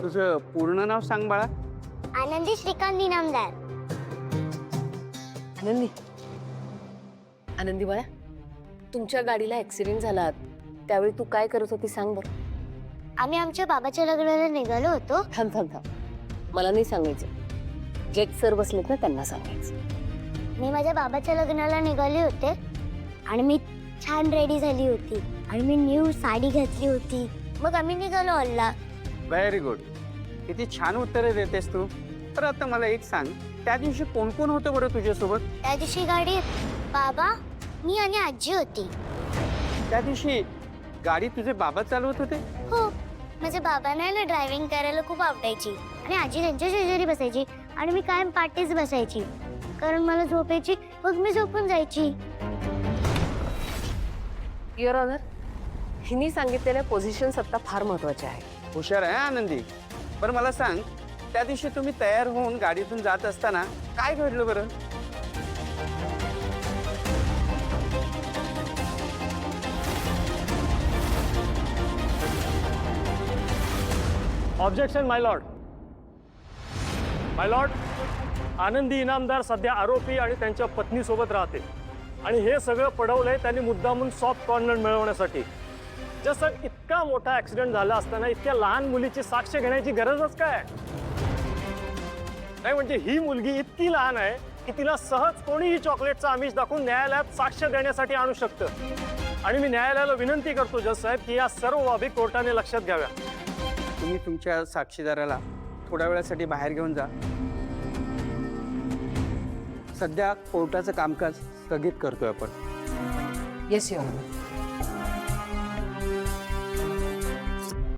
तुझं पूर्ण नाव सांग बाळा. आनंदी श्रीकांत इनामदार. आनंदी आनंदी बाळा, तुमच्या गाडीला ऍक्सिडेंट झाला त्यावेळी तू काय करत होती सांग बरं. आम्ही आमच्या बाबाच्या लग्नाला निघालो होतो. थांब थांब थांब, मला नाही सांगायचं. जेट सर बसलेत ना, त्यांना सांगायचं. मी माझ्या बाबाच्या लग्नाला निघाले होते आणि मी छान रेडी झाली होती आणि मी न्यू साडी घातली होती. मग आम्ही निघालो हॉलला. Very good. किती छान उत्तरे देतेस तू. तर आता मला एक सांग, त्या दिवशी कोण कोण होतं बरं तुझ्यासोबत? त्या दिवशी गाडीत बाबा, मी आणि आजी होती. त्या दिवशी गाडी तुझे बाबा चालवत होते? हो, माझ्या बाबांना ना ड्रायव्हिंग करायला खूप आवडायची आणि आजी त्यांच्या शेजारी बसायची आणि मी कायम पाठीच बसायची, कारण मला झोपायची, मग मी झोपून जायची. युअर ऑनर, हिनी सांगितलेल्या पोझिशन्स आता फार महत्वाच्या आहेत. हुशार आहे आनंदी. बरं मला सांग, त्या दिवशी तुम्ही तयार होऊन गाडीतून जात असताना काय घडलं बरं? ऑब्जेक्शन माय लॉर्ड. माय लॉर्ड, आनंदी इनामदार सध्या आरोपी आणि त्यांच्या पत्नीसोबत राहते आणि हे सगळं पडवलंय त्यांनी मुद्दामून सॉफ्ट कॉर्नर मिळवण्यासाठी. जसं इतका मोठा ऍक्सिडेंट झाला असताना इतक्या लहान मुलीची साक्ष घेण्याची गरजच काय नाही. म्हणजे ही मुलगी इतकी लहान आहे की तिला सहज कोणीही चॉकलेटचं आमिष दाखवून न्यायालयात साक्ष देण्यासाठी आणू शकतं. आणि मी न्यायालयाला विनंती करतो जज साहेब की या सर्व बाबी कोर्टाने लक्षात घ्याव्या. तुम्ही तुमच्या साक्षीदाराला थोड्या वेळासाठी बाहेर घेऊन जा. सध्या कोर्टाचं कामकाज स्थगित करतोय आपण. Yes your honour.